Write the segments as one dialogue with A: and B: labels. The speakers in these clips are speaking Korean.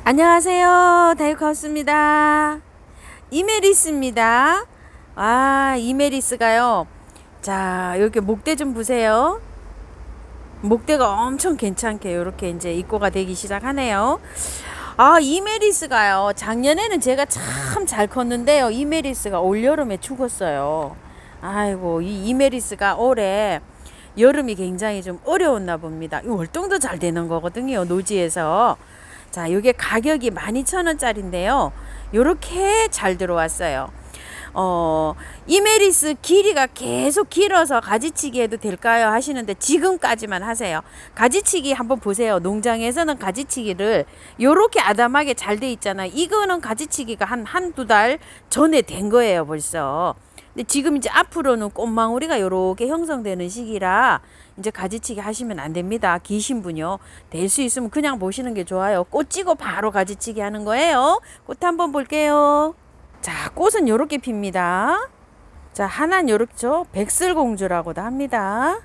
A: 안녕하세요. 다육하우스입니다. 이메리스입니다. 이메리스가요. 자, 이렇게 목대 좀 보세요. 목대가 엄청 괜찮게 이렇게 이제 입고가 되기 시작하네요. 이메리스가요. 작년에는 제가 참 잘 컸는데요. 이메리스가 올여름에 죽었어요. 아이고, 이 이메리스가 올해 여름이 굉장히 좀 어려웠나 봅니다. 이 월동도 잘 되는 거거든요. 노지에서. 자, 요게 가격이 12,000원짜리인데요. 요렇게 잘 들어왔어요. 이메리스 길이가 계속 길어서 가지치기 해도 될까요? 하시는데 지금까지만 하세요. 가지치기 한번 보세요. 농장에서는 가지치기를 요렇게 아담하게 잘 돼 있잖아요. 이거는 가지치기가 한두 달 전에 된 거예요, 벌써. 근데 지금 이제 앞으로는 꽃망울이가 요렇게 형성되는 시기라 이제 가지치기 하시면 안 됩니다. 기신 분요. 될 수 있으면 그냥 보시는 게 좋아요. 꽃 찌고 바로 가지치기 하는 거예요. 꽃 한번 볼게요. 자, 꽃은 요렇게 핍니다. 자, 하나는 요렇죠. 백설공주라고도 합니다.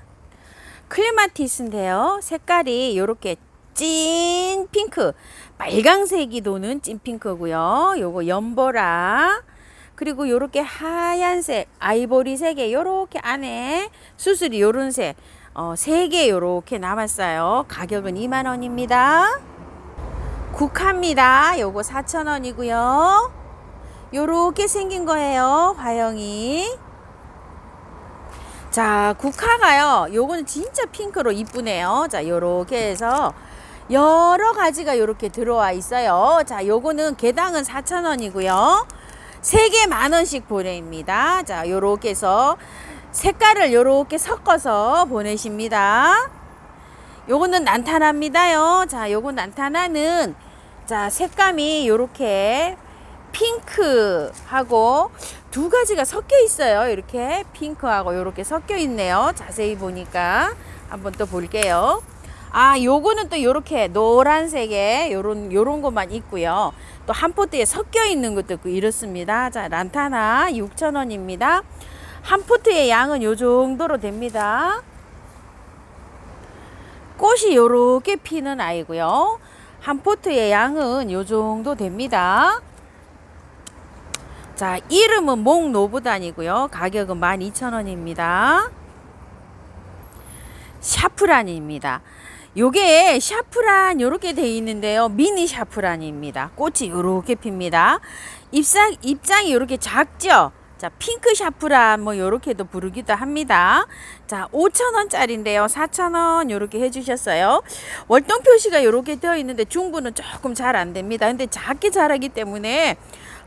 A: 클레마티스인데요. 색깔이 요렇게 찐 핑크, 빨강색이 도는 찐 핑크고요. 요거 연보라. 그리고 요렇게 하얀색, 아이보리색에 요렇게 안에 수술이 요런 색, 3개 요렇게 남았어요. 가격은 20,000원입니다. 국화입니다. 요거 4,000원이고요. 요렇게 생긴 거예요. 화형이. 자, 국화가요. 요거는 진짜 핑크로 이쁘네요. 자, 요렇게 해서 여러 가지가 요렇게 들어와 있어요. 자, 요거는 개당은 4,000원이고요. 3개 10,000원씩 보내입니다. 자, 요렇게 해서 색깔을 요렇게 섞어서 보내십니다. 요거는 난타나입니다요. 자, 요거 난타나는 자, 색감이 요렇게 핑크하고 두 가지가 섞여 있어요. 이렇게 핑크하고 요렇게 섞여 있네요. 자세히 보니까 한번 또 볼게요. 요거는 또 요렇게 노란색에 요런 것만 있고요. 또 한 포트에 섞여 있는 것도 있고 이렇습니다. 자, 란타나 6,000원입니다. 한 포트의 양은 요 정도로 됩니다. 꽃이 요렇게 피는 아이고요. 한 포트의 양은 요 정도 됩니다. 자, 이름은 목노부단이고요. 가격은 12,000원입니다. 샤프란입니다. 요게 샤프란 요렇게 되어 있는데요. 미니 샤프란입니다. 꽃이 요렇게 핍니다. 입장이 요렇게 작죠? 자, 핑크 샤프란 뭐 요렇게도 부르기도 합니다. 자, 5,000원짜리인데요. 4,000원 요렇게 해주셨어요. 월동 표시가 요렇게 되어 있는데 중부는 조금 잘 안 됩니다. 근데 작게 자라기 때문에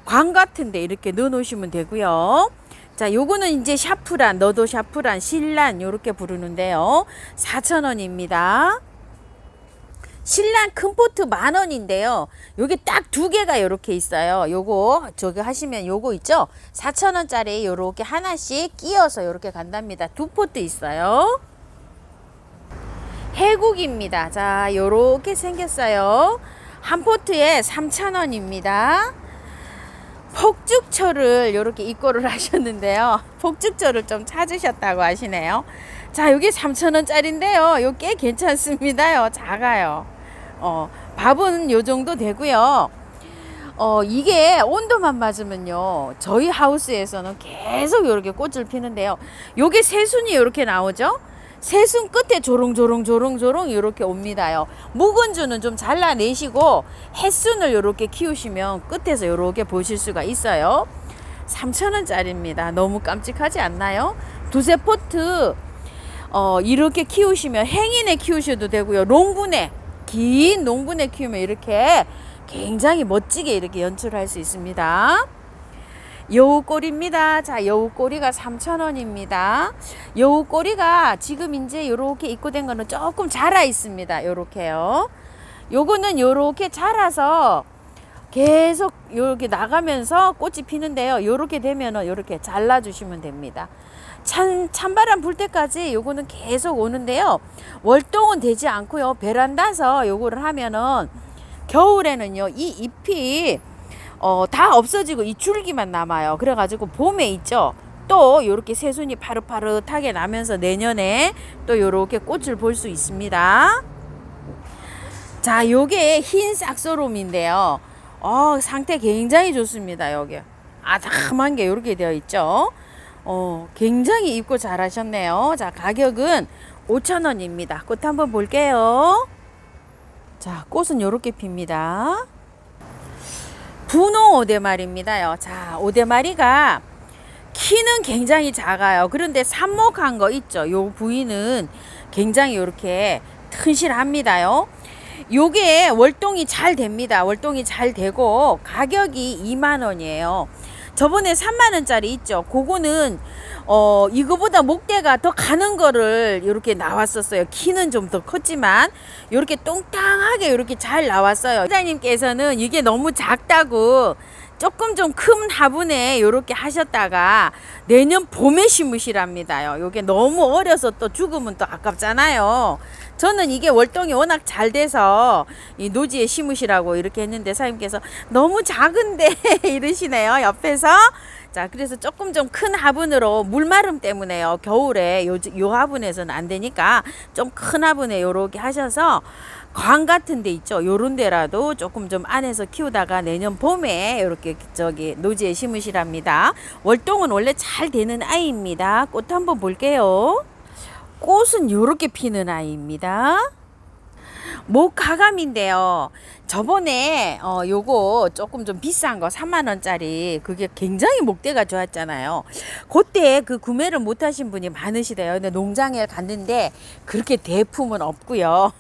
A: 광 같은데 이렇게 넣어 놓으시면 되고요. 자, 요거는 이제 샤프란, 너도 샤프란, 신란 요렇게 부르는데요. 4,000원입니다. 신란 큰 포트 10,000원인데요. 요게 딱 2개가 요렇게 있어요. 요거 저기 하시면 요거 있죠? 4,000원짜리 요렇게 하나씩 끼워서 요렇게 간답니다. 2포트 있어요. 해국입니다. 자, 요렇게 생겼어요. 한 포트에 3,000원입니다. 폭죽초를 이렇게 입고를 하셨는데요. 폭죽초를 좀 찾으셨다고 하시네요. 자, 여기 3,000원짜리인데요. 요 꽤 괜찮습니다요. 작아요. 밥은 요 정도 되고요. 이게 온도만 맞으면요. 저희 하우스에서는 계속 이렇게 꽃을 피는데요. 요게 새순이 이렇게 나오죠? 새순 끝에 조롱조롱 이렇게 옵니다요. 묵은주는 좀 잘라내시고 햇순을 이렇게 키우시면 끝에서 이렇게 보실 수가 있어요. 3,000원짜리입니다. 너무 깜찍하지 않나요? 두세 포트 이렇게 키우시면 행인에 키우셔도 되고요. 롱분에 긴 농분에 키우면 이렇게 굉장히 멋지게 이렇게 연출할 수 있습니다. 여우꼬리입니다. 자, 여우꼬리가 3,000원입니다. 여우꼬리가 지금 이제 요렇게 입고된 거는 조금 자라 있습니다. 요렇게요. 요거는 요렇게 자라서 계속 요렇게 나가면서 꽃이 피는데요. 요렇게 되면은 요렇게 잘라 주시면 됩니다. 찬바람 불 때까지 요거는 계속 오는데요. 월동은 되지 않고요. 베란다서 요거를 하면은 겨울에는요. 이 잎이 다 없어지고 이 줄기만 남아요. 그래가지고 봄에 있죠. 또 요렇게 새순이 파릇파릇하게 나면서 내년에 또 요렇게 꽃을 볼 수 있습니다. 자, 요게 흰 싹소롬인데요. 상태 굉장히 좋습니다. 여기 아담한 게 이렇게 되어 있죠. 굉장히 입고 잘하셨네요. 자, 가격은 5,000원입니다. 꽃 한번 볼게요. 자, 꽃은 이렇게 핍니다. 분홍 오대마리입니다요. 자, 오대마리가 키는 굉장히 작아요. 그런데 삽목한 거 있죠. 요 부위는 굉장히 이렇게 튼실합니다요. 요게 월동이 잘 됩니다. 월동이 잘 되고 가격이 2만원이에요. 저번에 3만원짜리 있죠. 그거는 이거보다 목대가 더 가는 거를 이렇게 나왔었어요. 키는 좀 더 컸지만 이렇게 똥땅하게 이렇게 잘 나왔어요. 사장님께서는 이게 너무 작다고 조금 좀 큰 화분에 이렇게 하셨다가 내년 봄에 심으시랍니다요. 요게 너무 어려서 또 죽으면 또 아깝잖아요. 저는 이게 월동이 워낙 잘 돼서 이 노지에 심으시라고 이렇게 했는데 사장님께서 너무 작은데 이러시네요. 옆에서. 자, 그래서 조금 좀 큰 화분으로 물마름 때문에요. 겨울에 요 화분에서는 안 되니까 좀 큰 화분에 요렇게 하셔서 광 같은 데 있죠. 요런 데라도 조금 좀 안에서 키우다가 내년 봄에 이렇게 저기 노지에 심으시랍니다. 월동은 원래 잘 되는 아이입니다. 꽃 한번 볼게요. 꽃은 요렇게 피는 아이입니다. 목가감인데요. 저번에 요거 조금 좀 비싼 거 3만원짜리 그게 굉장히 목대가 좋았잖아요. 그때 그 구매를 못 하신 분이 많으시대요. 근데 농장에 갔는데 그렇게 대품은 없고요.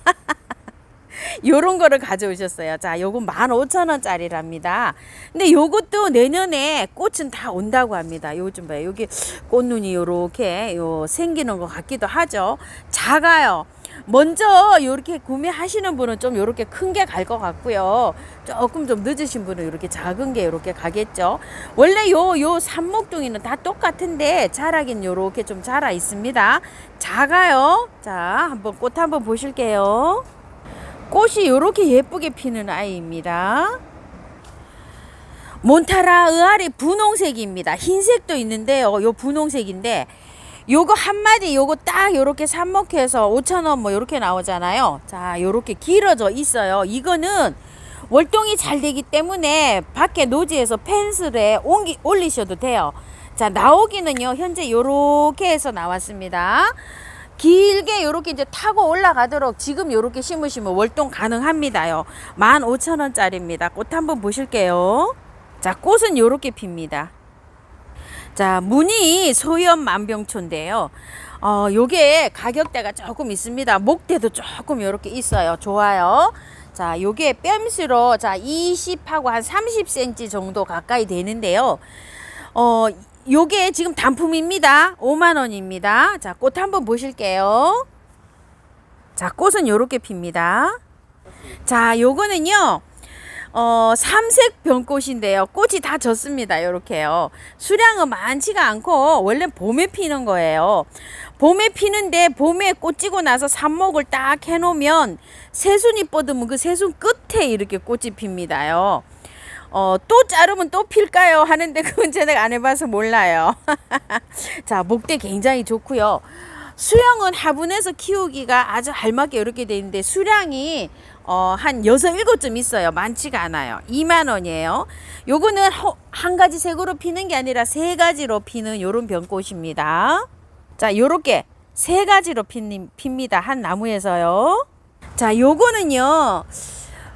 A: 요런 거를 가져오셨어요. 자, 요건 15,000원짜리랍니다. 근데 요것도 내년에 꽃은 다 온다고 합니다. 요즘 봐요. 여기 꽃눈이 요렇게 생기는 것 같기도 하죠. 작아요. 먼저 요렇게 구매하시는 분은 좀 요렇게 큰 게 갈 것 같고요. 조금 좀 늦으신 분은 요렇게 작은 게 요렇게 가겠죠. 원래 요 삽목둥이는 다 똑같은데 자라긴 요렇게 좀 자라 있습니다. 작아요. 자, 한번 꽃 한번 보실게요. 꽃이 이렇게 예쁘게 피는 아이입니다. 몬타라 의아리 분홍색입니다. 흰색도 있는데요. 요 분홍색인데 요거 한 마디 요거 딱 요렇게 삽목해서 5,000원 뭐 요렇게 나오잖아요. 자, 요렇게 길어져 있어요. 이거는 월동이 잘 되기 때문에 밖에 노지에서 펜슬에 올리셔도 돼요. 자, 나오기는요 현재 요렇게 해서 나왔습니다. 길게 요렇게 이제 타고 올라가도록 지금 요렇게 심으시면 월동 가능합니다요. 15,000원짜리입니다. 꽃 한번 보실게요. 자, 꽃은 요렇게 핍니다. 자, 무늬 소염 만병초인데요. 요게 가격대가 조금 있습니다. 목대도 조금 요렇게 있어요. 좋아요. 자, 요게 뺨수로 자 20하고 한 30cm 정도 가까이 되는데요. 요게 지금 단품입니다. 5만원입니다. 자, 꽃 한번 보실게요. 자, 꽃은 요렇게 핍니다. 자, 요거는요 삼색 병꽃인데요. 꽃이 다 졌습니다. 요렇게요. 수량은 많지가 않고 원래 봄에 피는 거예요. 봄에 피는데 봄에 꽃 지고 나서 삽목을 딱 해놓으면 새순이 뻗으면 그 새순 끝에 이렇게 꽃이 핍니다요. 또 자르면 또 필까요? 하는데 그건 제가 안 해봐서 몰라요. 자, 목대 굉장히 좋고요. 수량은 화분에서 키우기가 아주 알맞게 이렇게 돼 있는데 수량이 한 6, 7점 있어요. 많지가 않아요. 2만원이에요. 요거는 한 가지 색으로 피는 게 아니라 세 가지로 피는 요런 병꽃입니다. 자, 요렇게 세 가지로 핍니다. 한 나무에서요. 자, 요거는요.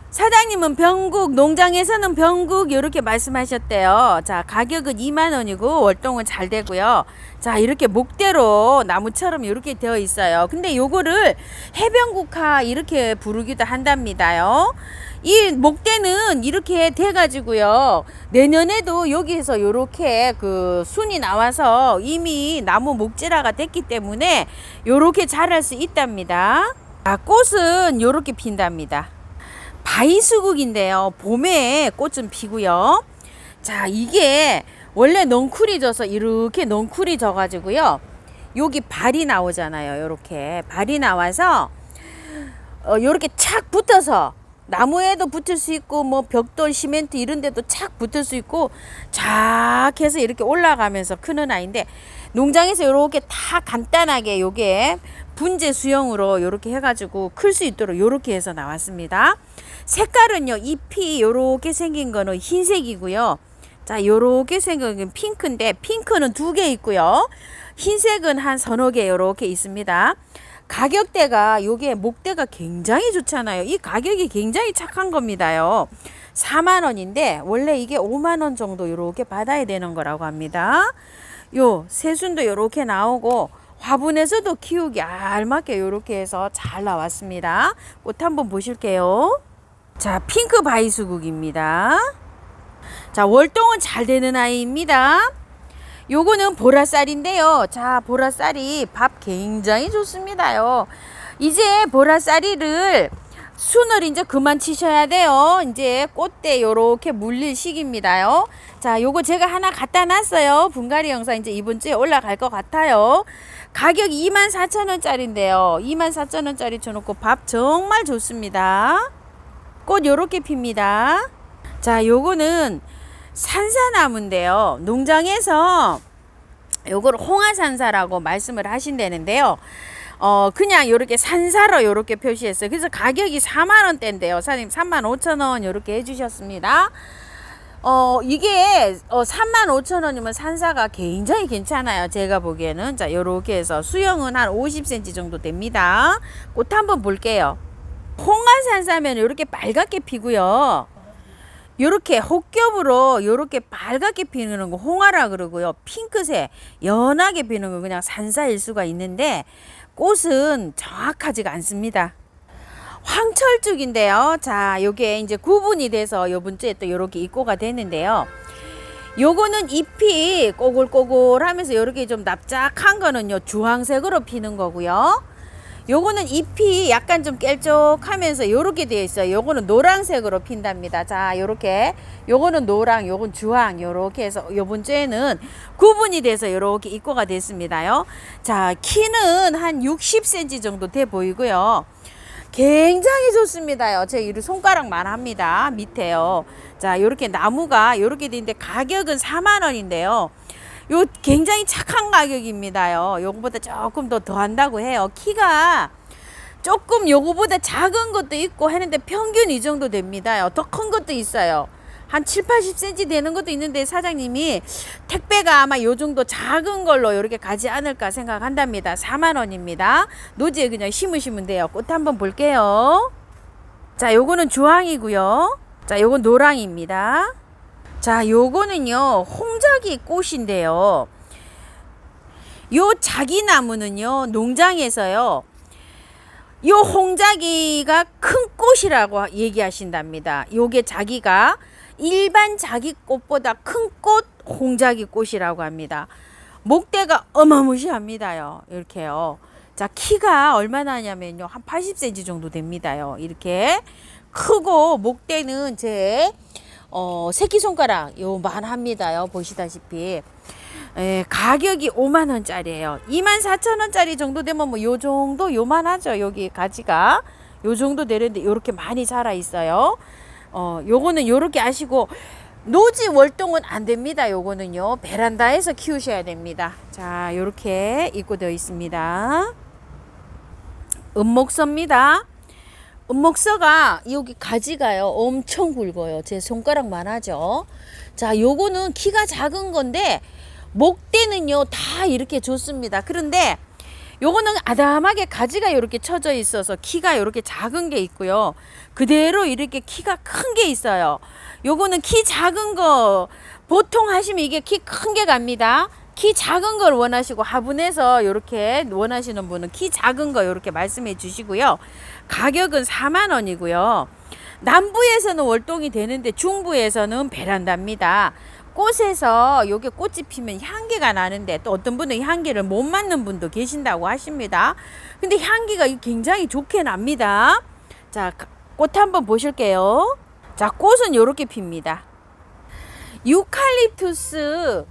A: 사장님은 병국, 농장에서는 병국 이렇게 말씀하셨대요. 자, 가격은 2만원이고 월동은 잘 되고요. 자, 이렇게 목대로 나무처럼 이렇게 되어 있어요. 근데 요거를 해병국화 이렇게 부르기도 한답니다요. 이 목대는 이렇게 돼 가지고요. 내년에도 여기에서 요렇게 그 순이 나와서 이미 나무 목재라가 됐기 때문에 요렇게 자랄 수 있답니다. 자, 꽃은 요렇게 핀답니다. 바이수국인데요. 봄에 꽃은 피고요. 자, 이게 원래 넝쿨이 져서 이렇게 넝쿨이 져 가지고요. 여기 발이 나오잖아요. 이렇게 발이 나와서 요렇게 착 붙어서 나무에도 붙을 수 있고 뭐 벽돌 시멘트 이런 데도 착 붙을 수 있고 착 해서 이렇게 올라가면서 크는 아이인데 농장에서 이렇게 다 간단하게 요게 분재 수영으로 이렇게 해가지고 클 수 있도록 이렇게 해서 나왔습니다. 색깔은요, 잎이 요렇게 생긴 거는 흰색이고요. 자, 요렇게 생긴 건 핑크인데, 핑크는 2개 있고요. 흰색은 한 서너 개 요렇게 있습니다. 가격대가 요게 목대가 굉장히 좋잖아요. 이 가격이 굉장히 착한 겁니다요. 4만 원인데 원래 이게 5만 원 정도 요렇게 받아야 되는 거라고 합니다. 요 새순도 요렇게 나오고 화분에서도 키우기 알맞게 요렇게 해서 잘 나왔습니다. 꽃 한번 보실게요. 자, 핑크 바이수국입니다. 자, 월동은 잘 되는 아이입니다. 요거는 보라쌀인데요. 자, 보라쌀이 밥 굉장히 좋습니다요. 이제 보라쌀이를 순을 이제 그만 치셔야 돼요. 이제 꽃대 요렇게 물릴 시기입니다요. 자, 요거 제가 하나 갖다 놨어요. 분갈이 영상 이제 이번 주에 올라갈 것 같아요. 가격이 24,000원짜리인데요. 24,000원짜리 쳐놓고 밥 정말 좋습니다. 꽃 요렇게 핍니다. 자, 요거는 산사나무인데요. 농장에서 요걸 홍화산사라고 말씀을 하신다는데요. 그냥 요렇게 산사로 요렇게 표시했어요. 그래서 가격이 4만 원대인데요. 사장님 35,000원 요렇게 해주셨습니다. 이게 35,000원이면 산사가 굉장히 괜찮아요. 제가 보기에는. 자, 요렇게 해서 수영은 한 50cm 정도 됩니다. 꽃 한번 볼게요. 홍화산사면 요렇게 빨갛게 피고요. 요렇게 혹겹으로 요렇게 빨갛게 피는 거 홍화라 그러고요. 핑크색 연하게 피는 거 그냥 산사일 수가 있는데 꽃은 정확하지가 않습니다. 황철쭉인데요. 자, 요게 이제 구분이 돼서 요번 주에 또 요렇게 입고가 됐는데요. 요거는 잎이 꼬글꼬글하면서 요렇게 좀 납작한 거는요, 주황색으로 피는 거고요. 요거는 잎이 약간 좀 깰쪽하면서 요렇게 되어 있어요. 요거는 노란색으로 핀답니다. 자, 요렇게 요거는 노랑, 요건 주황, 요렇게 해서 요번 주에는 구분이 돼서 요렇게 입고가 됐습니다요. 자, 키는 한 60cm 정도 돼 보이고요. 굉장히 좋습니다요. 제 이 손가락만 합니다. 밑에요. 자, 요렇게 나무가 요렇게 되는데 가격은 4만 원인데요. 요 굉장히 착한 가격입니다요. 요거보다 조금 더 한다고 해요. 키가 조금 요거보다 작은 것도 있고 하는데 평균 이 정도 됩니다요. 더 큰 것도 있어요. 한 7, 80cm 되는 것도 있는데 사장님이 택배가 아마 요 정도 작은 걸로 이렇게 가지 않을까 생각한답니다. 4만 원입니다. 노지에 그냥 심으시면 돼요. 꽃 한번 볼게요. 자, 요거는 주황이고요. 자, 요건 노랑입니다. 자, 요거는요, 홍자기 꽃인데요. 요 자기나무는요, 농장에서요, 요 홍자기가 큰 꽃이라고 얘기하신답니다. 요게 자기가 일반 자기꽃보다 큰 꽃 홍자기 꽃이라고 합니다. 목대가 어마무시합니다요. 이렇게요. 자, 키가 얼마나 하냐면요, 한 80cm 정도 됩니다요. 이렇게 크고 목대는 제 새끼손가락 요만 합니다요. 보시다시피. 가격이 5만 원짜리예요. 24,000원짜리 정도 되면 뭐 요 정도 요만 하죠. 여기 가지가 요 정도 되는데 요렇게 많이 자라 있어요. 요거는 요렇게 아시고 노지 월동은 안 됩니다. 요거는요. 베란다에서 키우셔야 됩니다. 자, 요렇게 입고되어 있습니다. 은목서입니다. 은목서가 여기 가지가요 엄청 굵어요. 제 손가락만 하죠. 자, 요거는 키가 작은 건데 목대는요 다 이렇게 좋습니다. 그런데 요거는 아담하게 가지가 이렇게 쳐져 있어서 키가 이렇게 작은 게 있고요. 그대로 이렇게 키가 큰 게 있어요. 요거는 키 작은 거 보통 하시면 이게 키 큰 게 갑니다. 키 작은 걸 원하시고 화분에서 이렇게 원하시는 분은 키 작은 거 이렇게 말씀해 주시고요. 가격은 4만 원이고요. 남부에서는 월동이 되는데 중부에서는 베란다입니다. 꽃에서 요게 꽃이 피면 향기가 나는데 또 어떤 분은 향기를 못 맡는 분도 계신다고 하십니다. 근데 향기가 굉장히 좋게 납니다. 자, 꽃 한번 보실게요. 자, 꽃은 요렇게 핍니다. 유칼립투스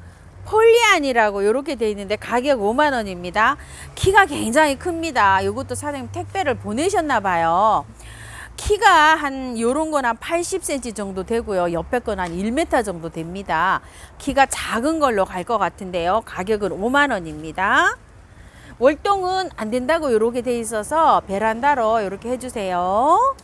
A: 폴리안이라고 요렇게 되어 있는데 가격 5만 원입니다. 키가 굉장히 큽니다. 요것도 사장님 택배를 보내셨나 봐요. 키가 한 요런 건 한 80cm 정도 되고요. 옆에 건 한 1m 정도 됩니다. 키가 작은 걸로 갈 것 같은데요. 가격은 5만 원입니다. 월동은 안 된다고 이렇게 돼 있어서 베란다로 이렇게 해주세요.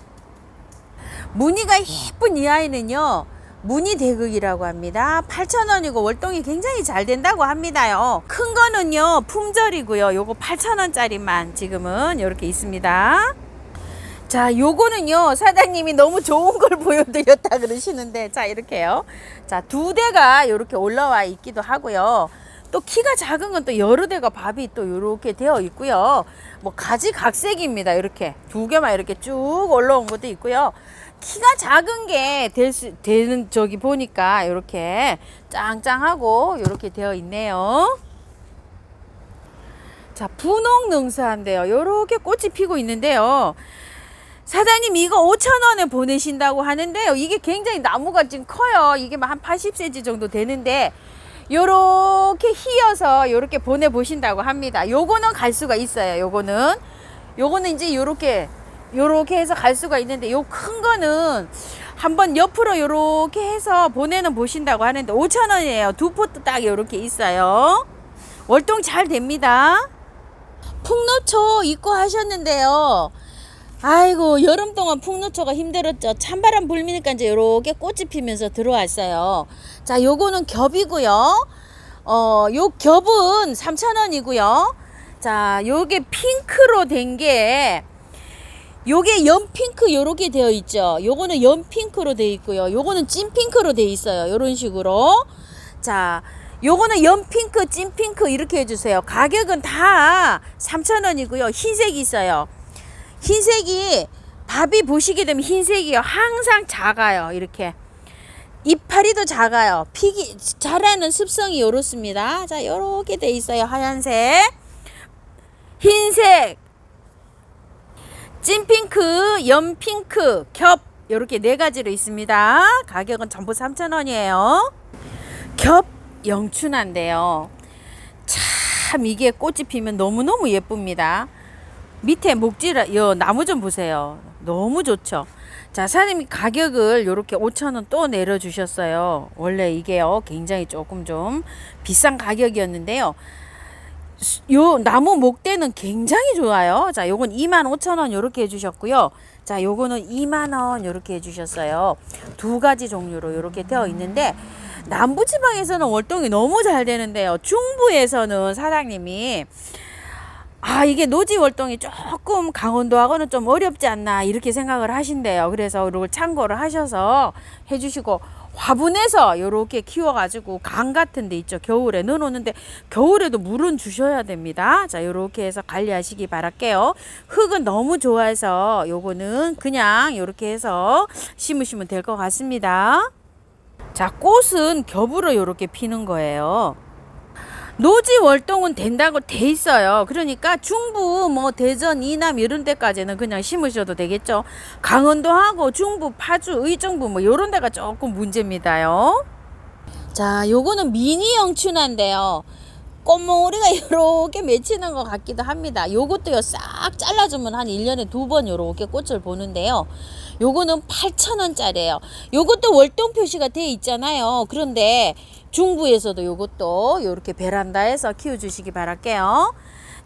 A: 무늬가 예쁜 이 아이는요, 무늬 대극이라고 합니다. 8,000원이고 월동이 굉장히 잘 된다고 합니다요. 큰 거는요 품절이고요. 요거 8,000원짜리만 지금은 이렇게 있습니다. 자, 요거는요 사장님이 너무 좋은 걸 보여드렸다 그러시는데, 자 이렇게요. 자, 2대가 이렇게 올라와 있기도 하고요. 또 키가 작은 건 또 여러 대가 밥이 또 이렇게 되어 있고요. 뭐 가지각색입니다. 이렇게 2개만 이렇게 쭉 올라온 것도 있고요. 키가 작은 게 되는 저기 보니까 이렇게 짱짱하고 이렇게 되어 있네요. 자, 분홍능사인데요. 이렇게 꽃이 피고 있는데요. 사장님 이거 5,000원에 보내신다고 하는데요. 이게 굉장히 나무가 지금 커요. 이게 한 80cm 정도 되는데 요렇게 휘어서 요렇게 보내보신다고 합니다. 요거는 갈 수가 있어요. 요거는 이제 요렇게 해서 갈 수가 있는데, 요 큰 거는 한번 옆으로 요렇게 해서 보내는 보신다고 하는데 5,000원이에요. 2포트 딱 요렇게 있어요. 월동 잘 됩니다. 풍노초 입고 하셨는데요. 아이고, 여름 동안 풍노초가 힘들었죠. 찬바람 불미니까 이제 요렇게 꽃이 피면서 들어왔어요. 자, 요거는 겹이고요. 요 겹은 3,000원이고요. 자, 요게 핑크로 된 게, 요게 연핑크 요렇게 되어 있죠. 요거는 연핑크로 되어 있고요. 요거는 찐핑크로 되어 있어요. 요런 식으로. 자, 요거는 연핑크, 찐핑크 이렇게 해주세요. 가격은 다 3,000원이고요. 흰색이 있어요. 흰색이 밥이 보시게 되면 흰색이요. 항상 작아요. 이렇게. 이파리도 작아요. 피기, 자라는 습성이 요렇습니다. 자, 요렇게 돼 있어요. 하얀색, 흰색, 찐핑크, 연핑크, 겹 요렇게 4가지로 있습니다. 가격은 전부 3,000원이에요. 겹 영춘한데요. 참 이게 꽃이 피면 너무너무 예쁩니다. 밑에 목질, 요 나무 좀 보세요. 너무 좋죠. 자, 사장님이 가격을 요렇게 5,000원 또 내려주셨어요. 원래 이게요 굉장히 조금 좀 비싼 가격이었는데요. 요 나무 목대는 굉장히 좋아요. 자, 요건 25,000원 요렇게 해주셨고요. 자, 요거는 2만원 요렇게 해주셨어요. 2가지 종류로 요렇게 되어 있는데, 남부지방에서는 월동이 너무 잘 되는데요. 중부에서는 사장님이 이게 노지 월동이 조금 강원도하고는 좀 어렵지 않나 이렇게 생각을 하신대요. 그래서 이걸 참고를 하셔서 해주시고, 화분에서 이렇게 키워가지고 강 같은 데 있죠. 겨울에 넣어놓는데 겨울에도 물은 주셔야 됩니다. 자, 이렇게 해서 관리하시기 바랄게요. 흙은 너무 좋아해서 요거는 그냥 이렇게 해서 심으시면 될 것 같습니다. 자, 꽃은 겹으로 이렇게 피는 거예요. 노지 월동은 된다고 돼 있어요. 그러니까 중부 뭐 대전 이남 이런 데까지는 그냥 심으셔도 되겠죠. 강원도하고 중부 파주 의정부 뭐 이런 데가 조금 문제입니다요. 자, 요거는 미니 영춘한데요. 꽃몽우리가 이렇게 맺히는 것 같기도 합니다. 요것도요 싹 잘라주면 한 1년에 2번 요렇게 꽃을 보는데요. 요거는 8,000원짜리예요. 요것도 월동 표시가 돼 있잖아요. 그런데 중부에서도 요것도 요렇게 베란다에서 키워주시기 바랄게요.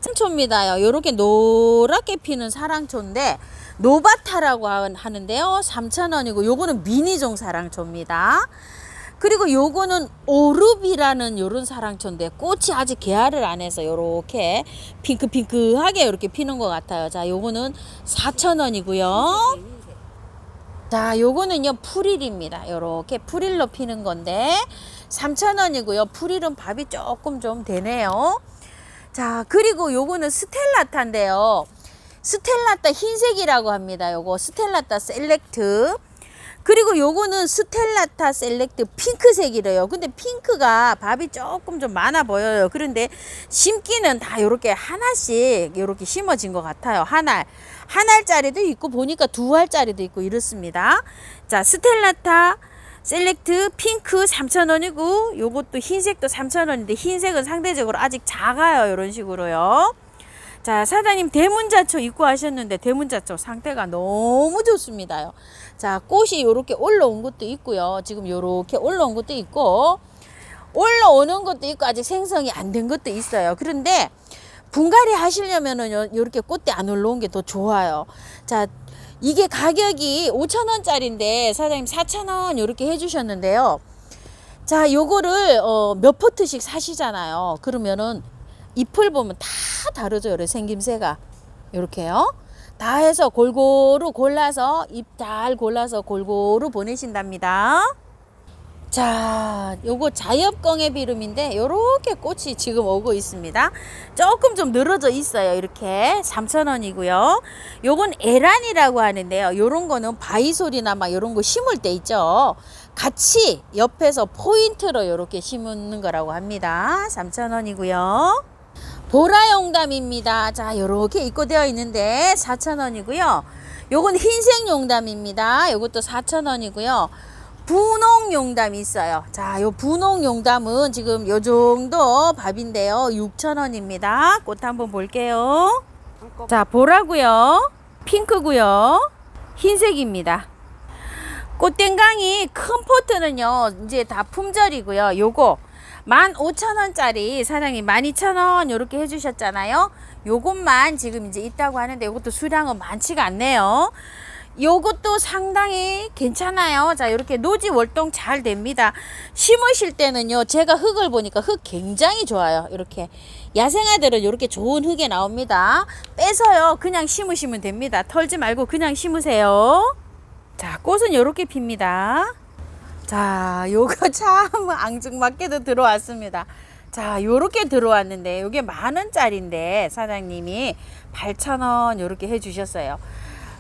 A: 사랑초입니다. 요렇게 노랗게 피는 사랑초인데 노바타라고 하는데요. 3,000원이고 요거는 미니종 사랑초입니다. 그리고 요거는 오르비라는 요런 사랑초인데 꽃이 아직 개화를 안 해서 요렇게 핑크핑크하게 요렇게 피는 것 같아요. 자, 요거는 4,000원이고요. 자, 요거는요 프릴입니다. 요렇게 프릴로 피는 건데 3,000원이고요. 프릴은 밥이 조금 좀 되네요. 자, 그리고 요거는 스텔라타인데요. 스텔라타 흰색이라고 합니다. 요거 스텔라타 셀렉트. 그리고 요거는 스텔라타 셀렉트 핑크색이래요. 근데 핑크가 밥이 조금 좀 많아 보여요. 그런데 심기는 다 요렇게 하나씩 요렇게 심어진 것 같아요. 한 알짜리도 있고 보니까 2알짜리도 있고 이렇습니다. 자, 스텔라타 셀렉트 핑크 3,000원이고 요것도 흰색도 3,000원인데 흰색은 상대적으로 아직 작아요. 이런 식으로요. 자, 사장님 대문자초 입고 하셨는데 대문자초 상태가 너무 좋습니다. 자, 꽃이 요렇게 올라온 것도 있고요. 지금 요렇게 올라온 것도 있고 올라오는 것도 있고 아직 생성이 안 된 것도 있어요. 그런데 분갈이 하시려면은 요렇게 꽃대 안 올라온 게 더 좋아요. 자, 이게 가격이 5,000원짜리인데 사장님 4,000원 요렇게 해주셨는데요. 자, 요거를 몇 포트씩 사시잖아요. 그러면은 잎을 보면 다 다르죠. 요래 생김새가 요렇게요. 다 해서 골고루 골라서 잎 잘 골라서 골고루 보내신답니다. 자, 요거 자엽광의 비름인데 요렇게 꽃이 지금 오고 있습니다. 조금 좀 늘어져 있어요. 이렇게 3,000원이고요. 요건 에란이라고 하는데요. 요런 거는 바이솔이나 막 요런 거 심을 때 있죠. 같이 옆에서 포인트로 요렇게 심는 거라고 합니다. 3,000원이고요. 보라용담입니다. 자, 요렇게 입고되어 있는데 4,000원이고요. 요건 흰색 용담입니다. 요것도 4,000원이고요. 분홍 용담이 있어요. 자, 요 분홍 용담은 지금 요 정도 밥인데요. 6,000원입니다. 꽃 한번 볼게요. 자, 보라고요. 핑크고요. 흰색입니다. 꽃땡강이 큰 포트는요. 이제 다 품절이고요. 요거 15,000원짜리 사장님 12,000원 요렇게 해주셨잖아요. 요것만 지금 이제 있다고 하는데 요것도 수량은 많지가 않네요. 요것도 상당히 괜찮아요. 자, 이렇게 노지 월동 잘 됩니다. 심으실 때는요, 제가 흙을 보니까 흙 굉장히 좋아요. 이렇게 야생화들은 이렇게 좋은 흙에 나옵니다. 빼서요, 그냥 심으시면 됩니다. 털지 말고 그냥 심으세요. 자, 꽃은 이렇게 핍니다. 자, 요거 참 앙증맞게도 들어왔습니다. 자, 요렇게 들어왔는데 요게 10,000원짜리인데 사장님이 8,000원 요렇게 해주셨어요.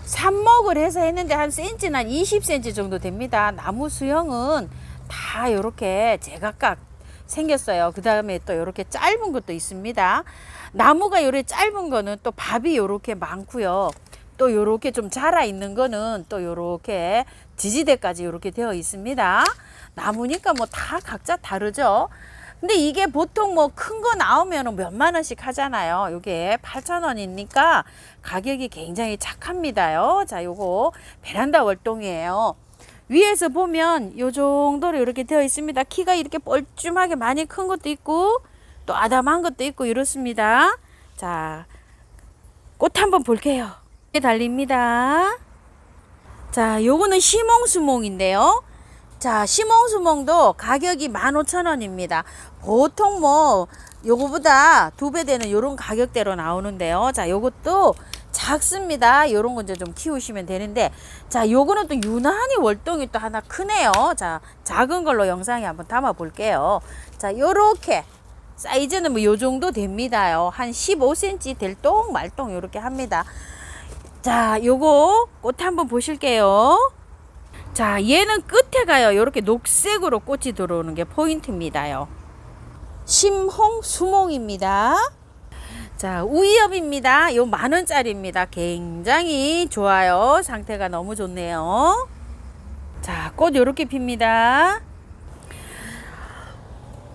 A: 삽목을 해서 했는데 한 센치는 한 20cm 정도 됩니다. 나무 수형은 다 요렇게 제각각 생겼어요. 그 다음에 또 요렇게 짧은 것도 있습니다. 나무가 요렇게 짧은 거는 또 밥이 요렇게 많고요. 또 요렇게 좀 자라 있는 거는 또 요렇게 지지대까지 요렇게 되어 있습니다. 나무니까 뭐 다 각자 다르죠. 근데 이게 보통 뭐 큰 거 나오면 몇만 원씩 하잖아요. 요게 8,000원이니까 가격이 굉장히 착합니다요. 자, 요거 베란다 월동이에요. 위에서 보면 요 정도로 이렇게 되어 있습니다. 키가 이렇게 뻘쭘하게 많이 큰 것도 있고 또 아담한 것도 있고 이렇습니다. 자, 꽃 한번 볼게요. 달립니다. 자, 요거는 시몽수몽인데요. 자, 시몽수몽도 가격이 15,000원입니다. 보통 뭐 요거보다 2배 되는 요런 가격대로 나오는데요. 자, 요것도 작습니다. 요런 거 이제 좀 키우시면 되는데, 자, 요거는 또 유난히 월동이 또 하나 크네요. 자, 작은 걸로 영상에 한번 담아 볼게요. 자, 요렇게 사이즈는 뭐 요 정도 됩니다요. 한 15cm 될똥 말똥 요렇게 합니다. 자, 요거 꽃 한번 보실게요. 자, 얘는 끝에 가요. 요렇게 녹색으로 꽃이 들어오는 게 포인트입니다요. 심홍 수몽입니다. 자, 우이엽입니다. 요 10,000원짜리입니다. 굉장히 좋아요. 상태가 너무 좋네요. 자, 꽃 요렇게 핍니다.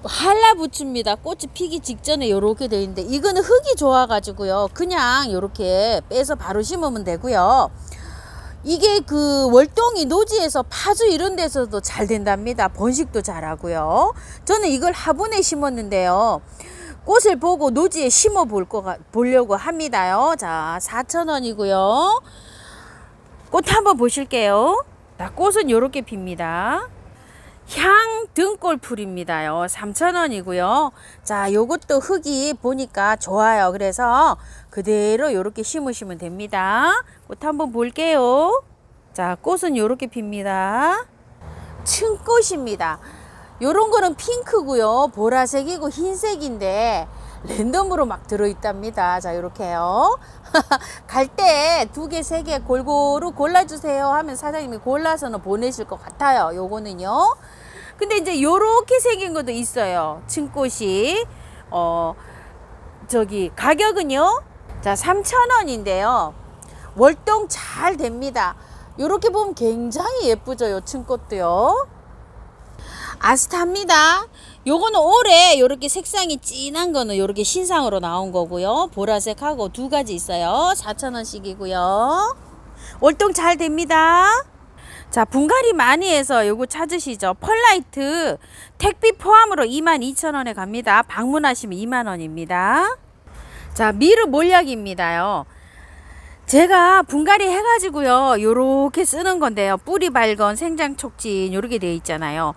A: 한라부추입니다. 꽃이 피기 직전에 요렇게 돼 있는데 이거는 흙이 좋아 가지고요. 그냥 요렇게 빼서 바로 심으면 되고요. 이게 그 월동이 노지에서 파주 이런 데서도 잘 된답니다. 번식도 잘하고요. 저는 이걸 화분에 심었는데요. 꽃을 보고 노지에 심어 보려고 합니다요. 자, 4,000원이고요. 꽃 한번 보실게요. 자, 꽃은 요렇게 핍니다. 향 등골풀입니다요. 3,000원이고요. 자, 요것도 흙이 보니까 좋아요. 그래서 그대로 요렇게 심으시면 됩니다. 꽃 한번 볼게요. 자, 꽃은 요렇게 핍니다. 층꽃입니다. 요런 거는 핑크고요. 보라색이고 흰색인데 랜덤으로 막 들어있답니다. 자, 요렇게요. 갈 때 2개, 3개 골고루 골라주세요 하면 사장님이 골라서는 보내실 것 같아요. 요거는요. 근데 이제 요렇게 생긴 것도 있어요. 층꽃이. 저기 가격은요. 자, 3,000원인데요. 월동 잘 됩니다. 요렇게 보면 굉장히 예쁘죠. 요 층꽃도요. 아스타입니다. 요거는 올해 요렇게 색상이 진한 거는 요렇게 신상으로 나온 거고요. 보라색하고 2가지 있어요. 4,000원씩이고요. 월동 잘 됩니다. 자, 분갈이 많이 해서 요거 찾으시죠. 펄라이트 택비 포함으로 22,000원에 갑니다. 방문하시면 2만원입니다. 자, 미르 몰약입니다요. 제가 분갈이 해가지고요, 요렇게 쓰는 건데요. 뿌리 발건, 생장 촉진, 요렇게 되어 있잖아요.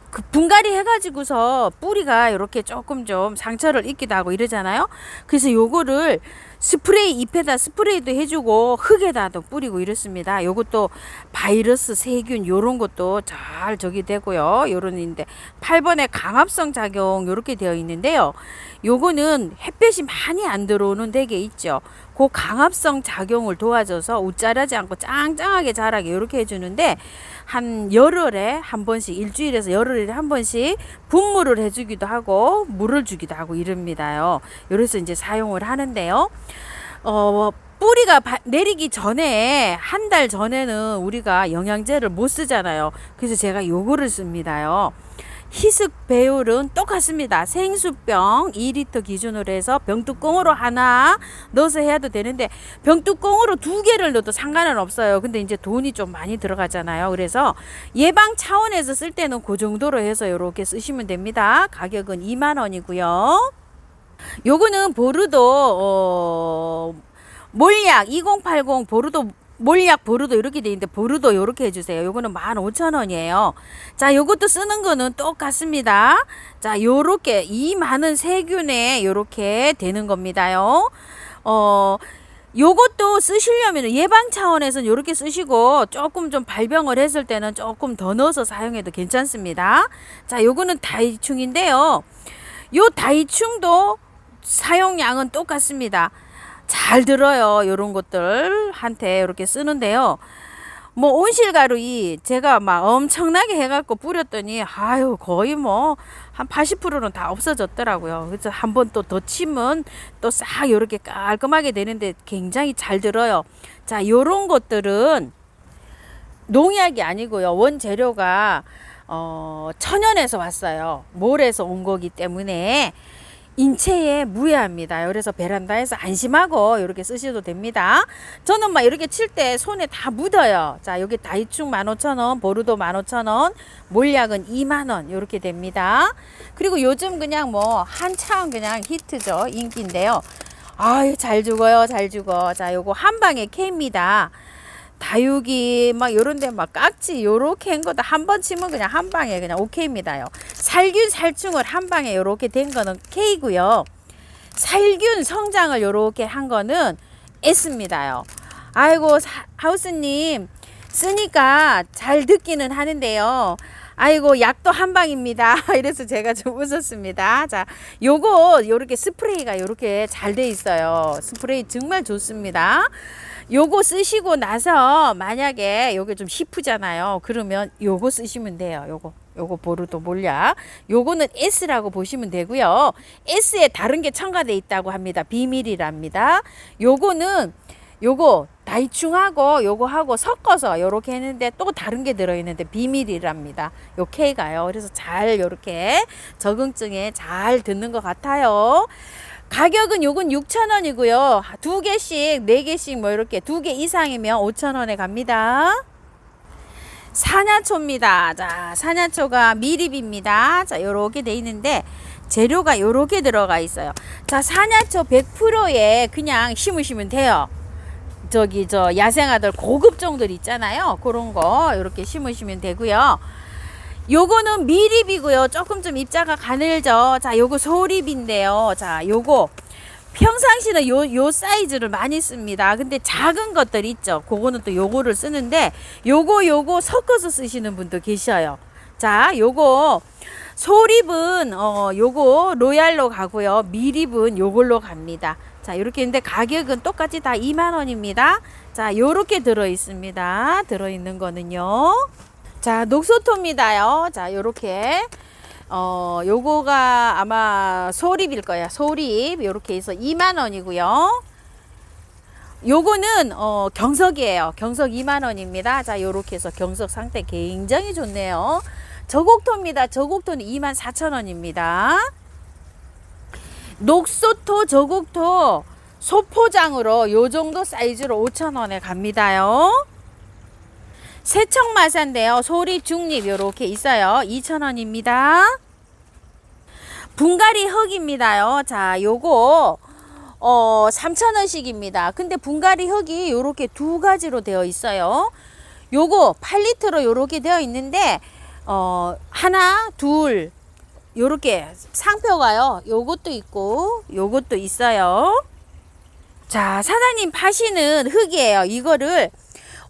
A: 그 분갈이 해가지고서 뿌리가 이렇게 조금 좀 상처를 입기도 하고 이러잖아요. 그래서 요거를 스프레이 잎에다 스프레이도 해주고 흙에다도 뿌리고 이렇습니다. 요것도 바이러스, 세균 요런 것도 잘 저기 되고요. 요런인데 8번에 강압성 작용 요렇게 되어 있는데요. 요거는 햇볕이 많이 안 들어오는 데게 있죠. 그 강압성 작용을 도와줘서 웃자라지 않고 짱짱하게 자라게 이렇게 해주는데, 한 열흘에 한 번씩, 일주일에서 열흘에 한 번씩 분무를 해주기도 하고 물을 주기도 하고 이럽니다요. 그래서 이제 사용을 하는데요. 뿌리가 내리기 전에, 한 달 전에는 우리가 영양제를 못 쓰잖아요. 그래서 제가 요거를 씁니다요. 희석 배율은 똑같습니다. 생수병 2리터 기준으로 해서 병뚜껑으로 하나 넣어서 해도 되는데, 병뚜껑으로 2개를 넣어도 상관은 없어요. 근데 이제 돈이 좀 많이 들어가잖아요. 그래서 예방 차원에서 쓸 때는 그 정도로 해서 이렇게 쓰시면 됩니다. 가격은 2만원이고요. 요거는 보르도 몰약 2080 보르도 몰약 보르도 이렇게 돼 있는데, 보르도 이렇게 해주세요. 요거는 15,000원이에요. 자, 요것도 쓰는 거는 똑같습니다. 자, 요렇게 이 많은 세균에 요렇게 되는 겁니다요. 요것도 쓰시려면 예방 차원에서는 요렇게 쓰시고, 조금 좀 발병을 했을 때는 조금 더 넣어서 사용해도 괜찮습니다. 자, 요거는 다이충인데요. 요 다이충도 사용량은 똑같습니다. 잘 들어요. 요런 것들한테 이렇게 쓰는데요. 뭐 온실가루 제가 막 엄청나게 해갖고 뿌렸더니 아유 거의 뭐 한 80%는 다 없어졌더라고요. 그래서 한번 또 더 치면 또 싹 이렇게 깔끔하게 되는데 굉장히 잘 들어요. 자, 요런 것들은 농약이 아니고요. 원재료가 천연에서 왔어요. 몰에서 온 거기 때문에 인체에 무해합니다. 그래서 베란다에서 안심하고 이렇게 쓰셔도 됩니다. 저는 막 이렇게 칠 때 손에 다 묻어요. 자, 여기 다이충 15,000원, 보르도 15,000원, 몰약은 2만원 이렇게 됩니다. 그리고 요즘 그냥 뭐 한창 그냥 히트죠. 인기인데요. 아유, 잘 죽어요. 잘 죽어. 자, 요거 한방에 K입니다. 다육이 막 요런데 막 깍지 요렇게 한 것도 한 번 치면 그냥 한 방에 그냥 오케이입니다요. 살균 살충을 한 방에 요렇게 된 거는 K고요. 살균 성장을 요렇게 한 거는 S입니다요. 아이고 하우스님 쓰니까 잘 듣기는 하는데요. 아이고 약도 한 방입니다. 이래서 제가 좀 웃었습니다. 자, 요거 요렇게 스프레이가 요렇게 잘 돼 있어요. 스프레이 정말 좋습니다. 요거 쓰시고 나서 만약에 요게 좀 희프잖아요. 그러면 요거 쓰시면 돼요. 요거 보르도 몰약. 요거는 S라고 보시면 되고요. S에 다른 게 첨가돼 있다고 합니다. 비밀이랍니다. 요거는 요거 다이충하고 요거하고 섞어서 요렇게 했는데 또 다른 게 들어있는데 비밀이랍니다. 요 K가요. 그래서 잘 요렇게 적응증에 잘 듣는 것 같아요. 가격은 요건 6,000원이고요. 2개씩, 4개씩 뭐 이렇게 2개 이상이면 5,000원에 갑니다. 사냐초입니다. 자, 사냐초가 미립입니다. 자, 요렇게 돼 있는데 재료가 요렇게 들어가 있어요. 자, 사냐초 100%에 그냥 심으시면 돼요. 저 야생아들 고급종들 있잖아요. 그런 거 요렇게 심으시면 되고요. 요거는 미립이고요. 조금 좀 입자가 가늘죠. 자, 요거 소립인데요. 자, 요거 평상시는 요 사이즈를 많이 씁니다. 근데 작은 것들 있죠. 그거는 또 요거를 쓰는데 요거 섞어서 쓰시는 분도 계셔요. 자, 요거 소립은 요거 로얄로 가고요. 미립은 요걸로 갑니다. 자, 이렇게 했는데 가격은 똑같이 다 2만원입니다. 자, 요렇게 들어 있습니다. 들어 있는 거는요. 자, 녹소토입니다요. 자, 요렇게 요거가 아마 소립일 거야. 소립 요렇게 해서 2만원이고요. 요거는 경석이에요. 경석 2만원입니다. 자, 요렇게 해서 경석 상태 굉장히 좋네요. 저곡토입니다. 저곡토는 24,000원입니다. 녹소토, 저곡토 소포장으로 요 정도 사이즈로 5,000원에 갑니다요. 세척마사인데요. 소립, 중립 요렇게 있어요. 2,000원입니다. 분갈이 흙입니다요. 자, 요거 3,000원씩입니다. 근데 분갈이 흙이 요렇게 두 가지로 되어 있어요. 요거 8리터로 요렇게 되어 있는데 하나, 둘 요렇게 상표가요. 요것도 있고 요것도 있어요. 자, 사장님 파시는 흙이에요. 이거를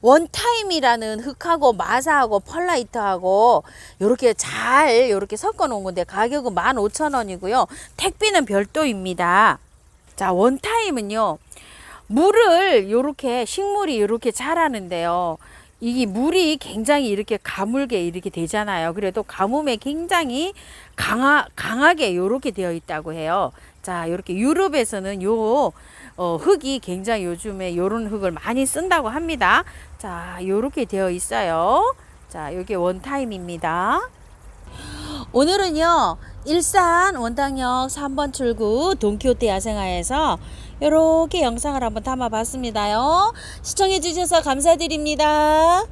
A: 원타임이라는 흙하고 마사하고 펄라이트하고 요렇게 잘 요렇게 섞어 놓은 건데 가격은 15,000원이고요. 택배는 별도입니다. 자, 원타임은요. 물을 요렇게 식물이 요렇게 자라는데요. 이게 물이 굉장히 이렇게 가물게 이렇게 되잖아요. 그래도 가뭄에 굉장히 강하게 요렇게 되어 있다고 해요. 자, 요렇게 유럽에서는 흙이 굉장히 요즘에 요런 흙을 많이 쓴다고 합니다. 자, 요렇게 되어 있어요. 자, 요게 원타임입니다. 오늘은요, 일산 원당역 3번 출구 돈키호테 야생화에서 이렇게 영상을 한번 담아 봤습니다요. 시청해 주셔서 감사드립니다.